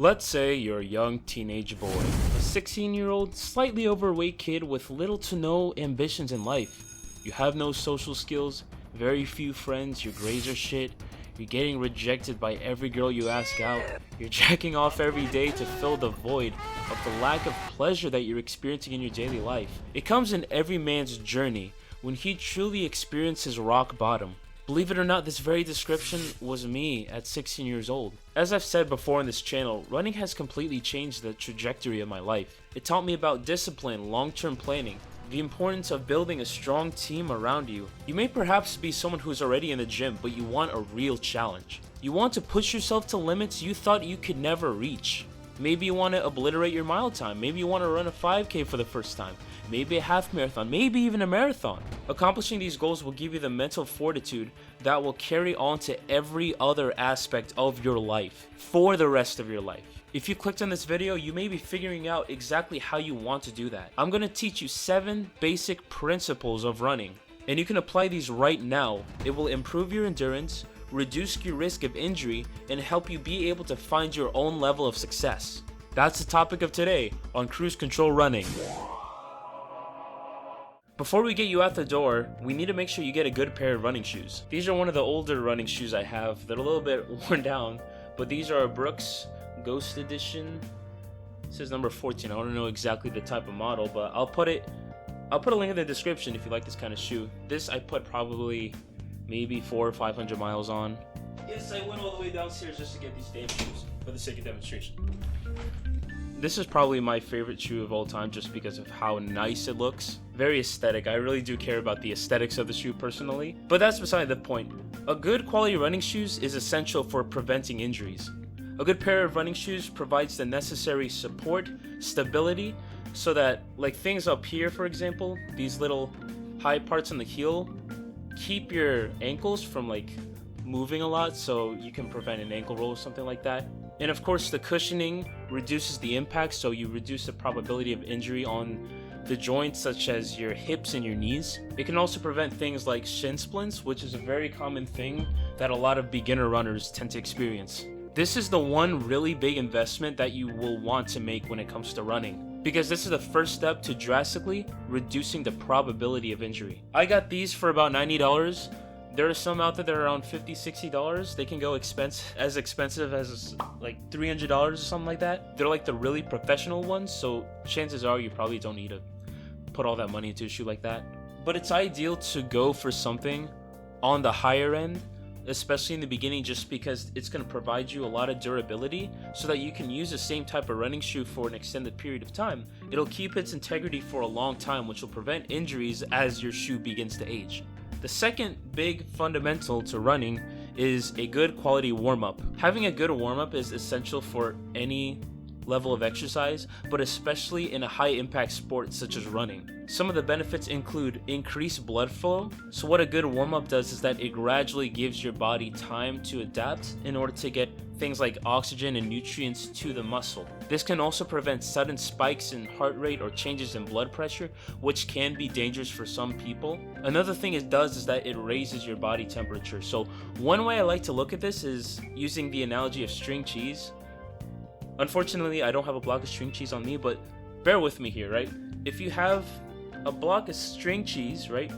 Let's say you're a young teenage boy, a 16-year-old, slightly overweight kid with little to no ambitions in life. You have no social skills, very few friends, your grades are shit, you're getting rejected by every girl you ask out, you're jacking off every day to fill the void of the lack of pleasure that you're experiencing in your daily life. It comes in every man's journey when he truly experiences rock bottom. Believe it or not, this very description was me at 16 years old. As I've said before on this channel, running has completely changed the trajectory of my life. It taught me about discipline, long-term planning, the importance of building a strong team around you. You may perhaps be someone who's already in the gym, but you want a real challenge. You want to push yourself to limits you thought you could never reach. Maybe you want to obliterate your mile time. Maybe you want to run a 5K for the first time. Maybe a half marathon, maybe even a marathon. Accomplishing these goals will give you the mental fortitude that will carry on to every other aspect of your life for the rest of your life. If you clicked on this video, you may be figuring out exactly how you want to do that. I'm going to teach you 7 basic principles of running, and you can apply these right now. It will improve your endurance, reduce your risk of injury, and help you be able to find your own level of success. That's the topic of today on Cruise Control Running. Before we get you out the door, we need to make sure you get a good pair of running shoes. These are one of the older running shoes I have. They're a little bit worn down, but these are a Brooks Ghost Edition. It says number 14. I don't know exactly the type of model, but I'll put a link in the description if you like this kind of shoe. This I put probably maybe 400 or 500 miles on. Yes, I went all the way downstairs just to get these damn shoes for the sake of demonstration. This is probably my favorite shoe of all time just because of how nice it looks. Very aesthetic. I really do care about the aesthetics of the shoe personally. But that's beside the point. A good quality running shoes is essential for preventing injuries. A good pair of running shoes provides the necessary support, stability, so that like things up here, for example, these little high parts on the heel, keep your ankles from like moving a lot so you can prevent an ankle roll or something like that. And of course the cushioning reduces the impact, so you reduce the probability of injury on the joints such as your hips and your knees. It can also prevent things like shin splints, which is a very common thing that a lot of beginner runners tend to experience. This is the one really big investment that you will want to make when it comes to running, because this is the first step to drastically reducing the probability of injury. I got these for about $90. There are some out there that are around $50, $60. They can go as expensive as like $300 or something like that. They're like the really professional ones, so chances are you probably don't need to put all that money into a shoe like that. But it's ideal to go for something on the higher end, especially in the beginning, just because it's going to provide you a lot of durability so that you can use the same type of running shoe for an extended period of time. It'll keep its integrity for a long time, which will prevent injuries as your shoe begins to age. The second big fundamental to running is a good quality warm-up. Having a good warm-up is essential for any level of exercise, but especially in a high-impact sport such as running. Some of the benefits include increased blood flow. So what a good warm-up does is that it gradually gives your body time to adapt in order to get things like oxygen and nutrients to the muscle. This can also prevent sudden spikes in heart rate or changes in blood pressure, which can be dangerous for some people. Another thing it does is that it raises your body temperature. So one way I like to look at this is using the analogy of string cheese. Unfortunately, I don't have a block of string cheese on me, but bear with me here, right? If you have a block of string cheese, right?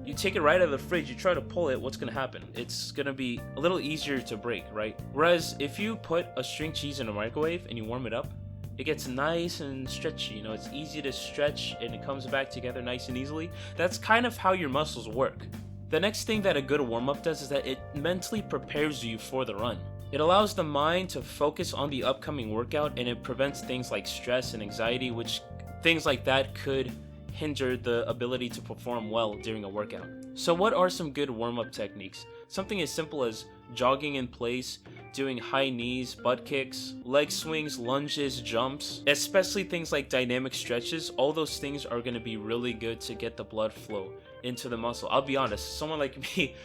You take it right out of the fridge, you try to pull it, what's going to happen? It's going to be a little easier to break, right? Whereas if you put a string cheese in a microwave and you warm it up, it gets nice and stretchy, you know, it's easy to stretch and it comes back together nice and easily. That's kind of how your muscles work. The next thing that a good warm-up does is that it mentally prepares you for the run. It allows the mind to focus on the upcoming workout, and it prevents things like stress and anxiety, which things like that could hinder the ability to perform well during a workout. So what are some good warm-up techniques? Something as simple as jogging in place, doing high knees, butt kicks, leg swings, lunges, jumps, especially things like dynamic stretches. All those things are going to be really good to get the blood flow into the muscle. I'll be honest, someone like me,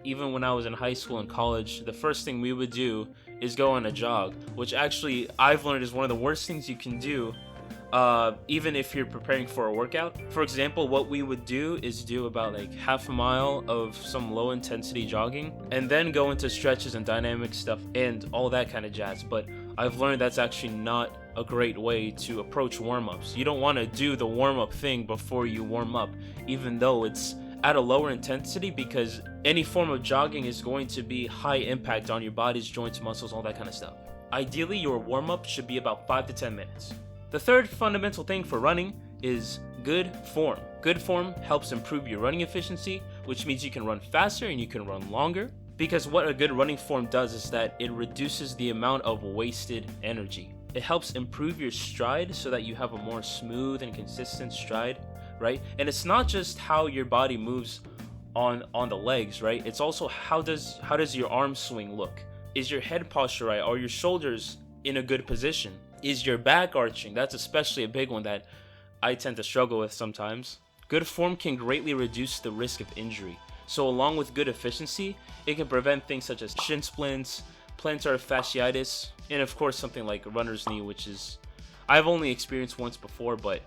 even when I was in high school and college, the first thing we would do is go on a jog, which actually I've learned is one of the worst things you can do even if you're preparing for a workout. For example, what we would do is do about like half a mile of some low intensity jogging and then go into stretches and dynamic stuff and all that kind of jazz. But I've learned that's actually not a great way to approach warm-ups. You don't want to do the warm-up thing before you warm up, even though it's at a lower intensity, because any form of jogging is going to be high impact on your body's joints, muscles, all that kind of stuff. Ideally, your warm-up should be about 5 to 10 minutes. The third fundamental thing for running is good form. Good form helps improve your running efficiency, which means you can run faster and you can run longer. Because what a good running form does is that it reduces the amount of wasted energy. It helps improve your stride so that you have a more smooth and consistent stride, right? And it's not just how your body moves on the legs, right? It's also how does your arm swing look? Is your head posture right? Are your shoulders in a good position? Is your back arching? That's especially a big one that I tend to struggle with sometimes. Good form can greatly reduce the risk of injury. So along with good efficiency, it can prevent things such as shin splints, plantar fasciitis, and of course something like runner's knee, which is I've only experienced once before, but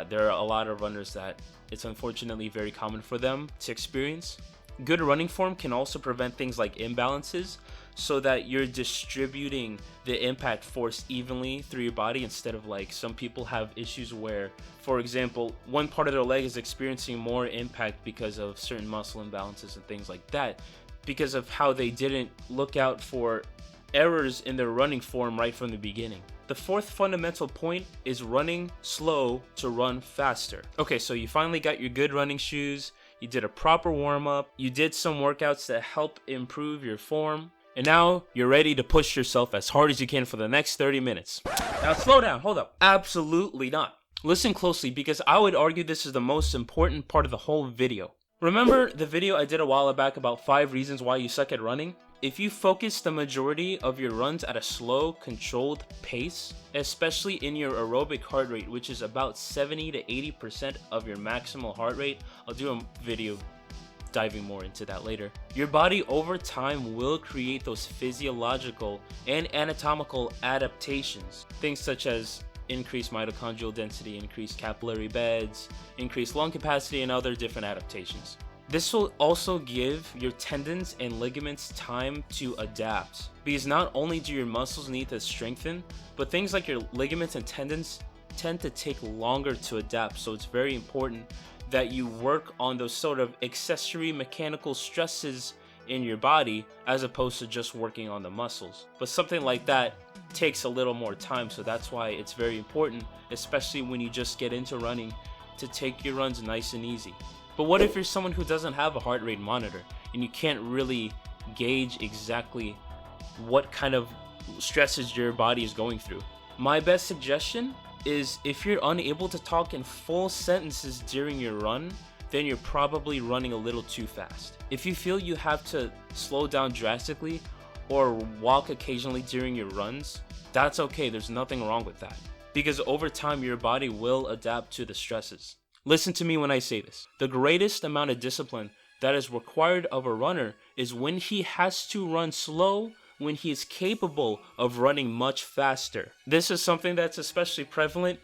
there are a lot of runners that it's unfortunately very common for them to experience. Good running form can also prevent things like imbalances, so that you're distributing the impact force evenly through your body, instead of like some people have issues where, for example, one part of their leg is experiencing more impact because of certain muscle imbalances and things like that, because of how they didn't look out for errors in their running form right from the beginning. The fourth fundamental point is running slow to run faster. Okay, so you finally got your good running shoes, you did a proper warm-up, you did some workouts that help improve your form, and now you're ready to push yourself as hard as you can for the next 30 minutes. Now slow down, hold up. Absolutely not. Listen closely, because I would argue this is the most important part of the whole video. Remember the video I did a while back about 5 reasons why you suck at running? If you focus the majority of your runs at a slow, controlled pace, especially in your aerobic heart rate, which is about 70 to 80% of your maximal heart rate, I'll do a video diving more into that later, your body over time will create those physiological and anatomical adaptations. Things such as increased mitochondrial density, increased capillary beds, increased lung capacity, and other different adaptations. This will also give your tendons and ligaments time to adapt, because not only do your muscles need to strengthen, but things like your ligaments and tendons tend to take longer to adapt. So it's very important that you work on those sort of accessory mechanical stresses in your body, as opposed to just working on the muscles. But something like that takes a little more time, so that's why it's very important, especially when you just get into running, to take your runs nice and easy. But what if you're someone who doesn't have a heart rate monitor and you can't really gauge exactly what kind of stresses your body is going through? My best suggestion is, if you're unable to talk in full sentences during your run, then you're probably running a little too fast. If you feel you have to slow down drastically or walk occasionally during your runs, that's okay. There's nothing wrong with that, because over time your body will adapt to the stresses. Listen to me when I say this. The greatest amount of discipline that is required of a runner is when he has to run slow, when he is capable of running much faster. This is something that's especially prevalent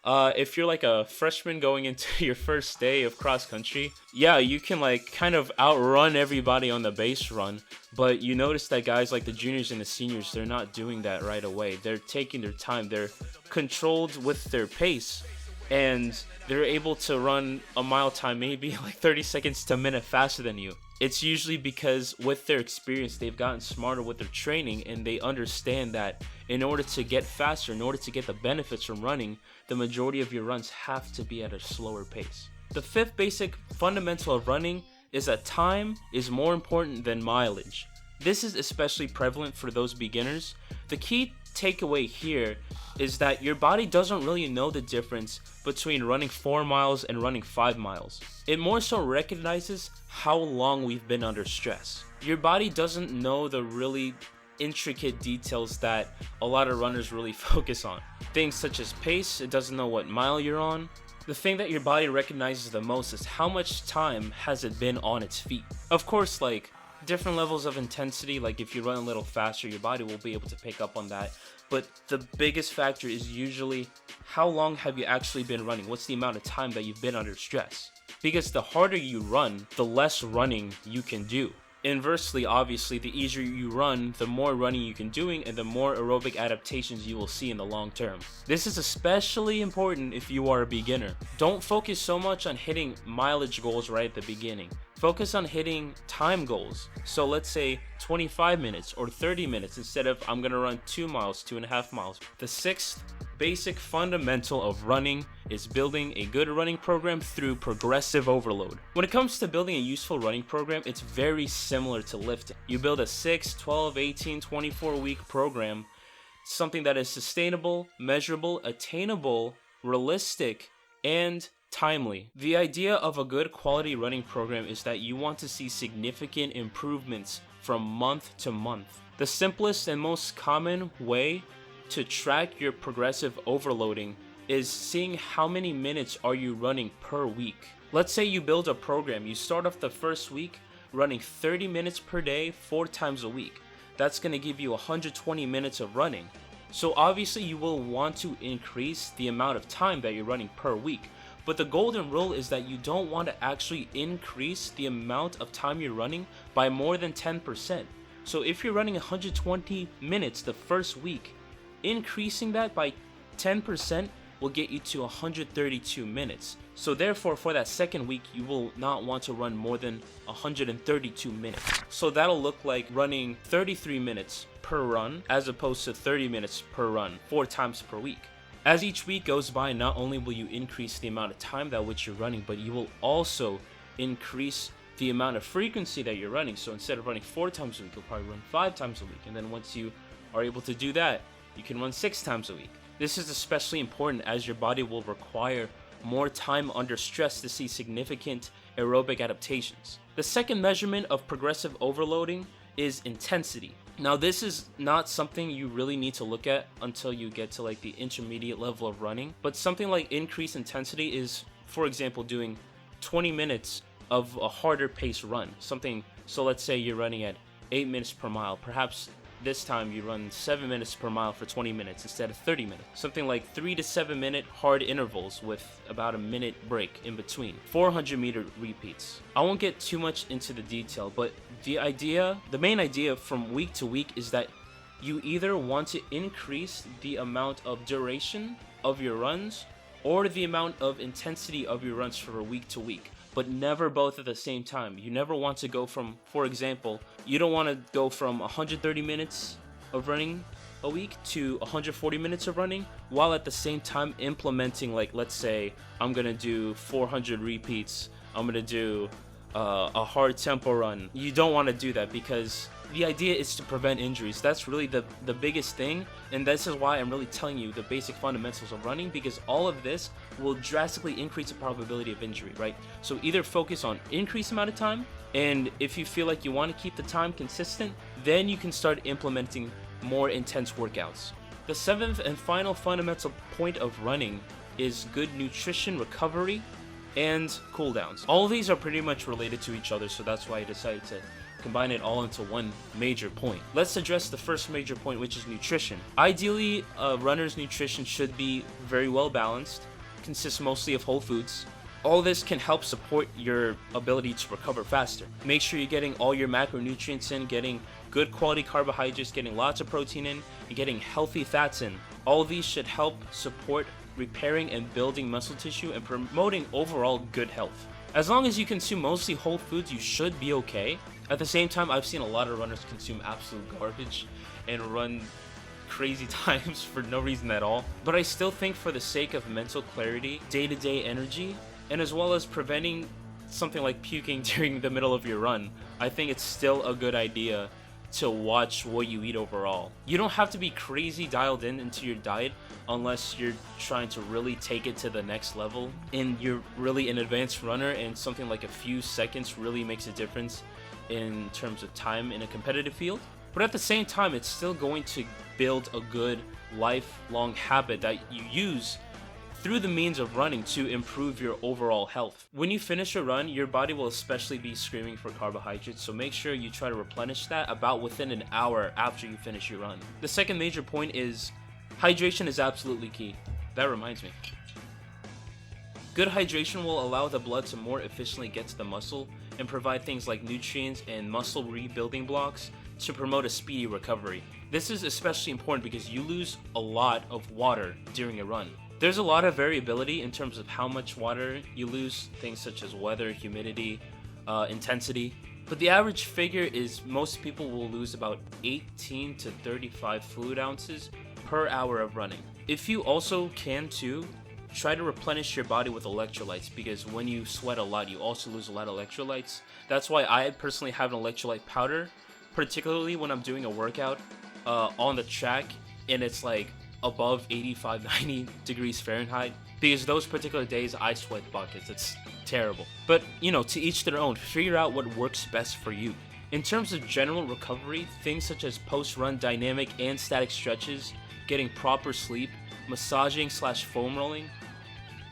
if you're like a freshman going into your first day of cross country. Yeah, you can like kind of outrun everybody on the base run, but you notice that guys like the juniors and the seniors, they're not doing that right away. They're taking their time. They're controlled with their pace, and they're able to run a mile time maybe like 30 seconds to a minute faster than you. It's usually because with their experience, they've gotten smarter with their training, and they understand that in order to get faster, in order to get the benefits from running, the majority of your runs have to be at a slower pace. The fifth basic fundamental of running is that time is more important than mileage. This is especially prevalent for those beginners. The key takeaway here is that your body doesn't really know the difference between running 4 miles and running 5 miles. It more so recognizes how long we've been under stress. Your body doesn't know the really intricate details that a lot of runners really focus on. Things such as pace, it doesn't know what mile you're on. The thing that your body recognizes the most is how much time has it been on its feet. Of course, like, different levels of intensity. Like if you run a little faster, your body will be able to pick up on that. But the biggest factor is usually how long have you actually been running? What's the amount of time that you've been under stress? Because the harder you run, the less running you can do. Inversely, obviously, the easier you run, the more running you can doing, and the more aerobic adaptations you will see in the long term. This is especially important if you are a beginner. Don't focus so much on hitting mileage goals right at the beginning. Focus on hitting time goals. So let's say 25 minutes or 30 minutes instead of I'm gonna run 2 miles, 2.5 miles. The sixth basic fundamental of running is building a good running program through progressive overload. When it comes to building a useful running program, it's very similar to lifting. You build a 6, 12, 18, 24 week program, something that is sustainable, measurable, attainable, realistic, and timely. The idea of a good quality running program is that you want to see significant improvements from month to month. The simplest and most common way to track your progressive overloading is seeing how many minutes are you running per week. Let's say you build a program, you start off the first week running 30 minutes per day 4 times a week. That's going to give you 120 minutes of running. So obviously you will want to increase the amount of time that you're running per week. But the golden rule is that you don't want to actually increase the amount of time you're running by more than 10%. So if you're running 120 minutes the first week, increasing that by 10% will get you to 132 minutes. So therefore, for that second week, you will not want to run more than 132 minutes. So that'll look like running 33 minutes per run as opposed to 30 minutes per run 4 times per week. As each week goes by, not only will you increase the amount of time that which you're running, but you will also increase the amount of frequency that you're running. So instead of running 4 times a week, you'll probably run 5 times a week. And then once you are able to do that, you can run 6 times a week. This is especially important as your body will require more time under stress to see significant aerobic adaptations. The second measurement of progressive overloading is intensity. Now this is not something you really need to look at until you get to like the intermediate level of running, but something like increased intensity is, for example, doing 20 minutes of a harder pace run. So let's say you're running at 8 minutes per mile, perhaps this time you run 7 minutes per mile for 20 minutes instead of 30 minutes. Something like 3 to 7 minute hard intervals with about a minute break in between. 400 meter repeats. I won't get too much into the detail, but the main idea from week to week is that you either want to increase the amount of duration of your runs or the amount of intensity of your runs for week to week, but never both at the same time. You never want to go from, for example, you don't want to go from 130 minutes of running a week to 140 minutes of running while at the same time implementing, like, let's say I'm gonna do 400 repeats, I'm gonna do a hard tempo run. You don't want to do that because the idea is to prevent injuries. That's really the biggest thing, and this is why I'm really telling you the basic fundamentals of running, because all of this will drastically increase the probability of injury, right? So either focus on increased amount of time, and if you feel like you want to keep the time consistent, then you can start implementing more intense workouts. The seventh and final fundamental point of running is good nutrition, recovery, and cooldowns. All of these are pretty much related to each other, so that's why I decided to combine it all into one major point. Let's address the first major point, which is nutrition. Ideally, a runner's nutrition should be very well balanced, consists mostly of whole foods. All this can help support your ability to recover faster. Make sure you're getting all your macronutrients in, getting good quality carbohydrates, getting lots of protein in, and getting healthy fats in. All of these should help support repairing and building muscle tissue and promoting overall good health. As long as you consume mostly whole foods, you should be okay. At the same time, I've seen a lot of runners consume absolute garbage and run crazy times for no reason at all. But I still think for the sake of mental clarity, day-to-day energy, and as well as preventing something like puking during the middle of your run, I think it's still a good idea to watch what you eat overall. You don't have to be crazy dialed into your diet unless you're trying to really take it to the next level and you're really an advanced runner, and something like a few seconds really makes a difference in terms of time in a competitive field. But at the same time, it's still going to build a good lifelong habit that you use through the means of running to improve your overall health. When you finish a run, your body will especially be screaming for carbohydrates, so make sure you try to replenish that about within an hour after you finish your run. The second major point is hydration is absolutely key. That reminds me. Good hydration will allow the blood to more efficiently get to the muscle and provide things like nutrients and muscle rebuilding blocks to promote a speedy recovery. This is especially important because you lose a lot of water during a run. There's a lot of variability in terms of how much water you lose, things such as weather, humidity, intensity. But the average figure is most people will lose about 18 to 35 fluid ounces per hour of running. If you also can too, try to replenish your body with electrolytes, because when you sweat a lot, you also lose a lot of electrolytes. That's why I personally have an electrolyte powder, particularly when I'm doing a workout on the track and it's like above 85, 90 degrees Fahrenheit, because those particular days I sweat buckets. It's terrible. But, to each their own. Figure out what works best for you. In terms of general recovery, things such as post-run dynamic and static stretches, getting proper sleep, massaging/foam rolling,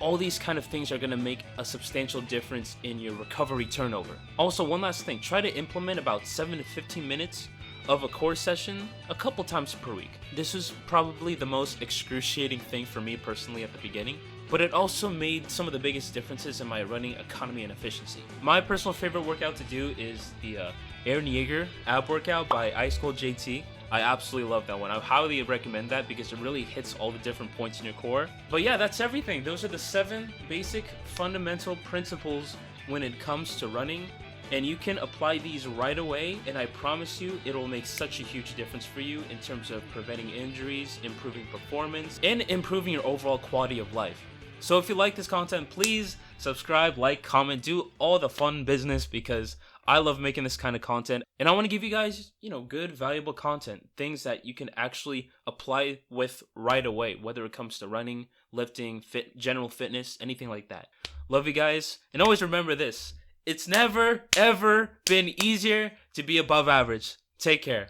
all these kind of things are going to make a substantial difference in your recovery turnover. Also, one last thing, try to implement about 7 to 15 minutes of a core session a couple times per week. This was probably the most excruciating thing for me personally at the beginning, but it also made some of the biggest differences in my running economy and efficiency. My personal favorite workout to do is the Aaron Yeager ab workout by Ice Cold JT. I absolutely love that one. I highly recommend that because it really hits all the different points in your core. But yeah, that's everything. Those are the 7 basic fundamental principles when it comes to running. And you can apply these right away, and I promise you it will make such a huge difference for you in terms of preventing injuries, improving performance, and improving your overall quality of life. So if you like this content, please subscribe, like, comment, do all the fun business, because I love making this kind of content, and I want to give you guys, good, valuable content, things that you can actually apply with right away, whether it comes to running, lifting, general fitness, anything like that. Love you guys, and always remember this: it's never, ever been easier to be above average. Take care.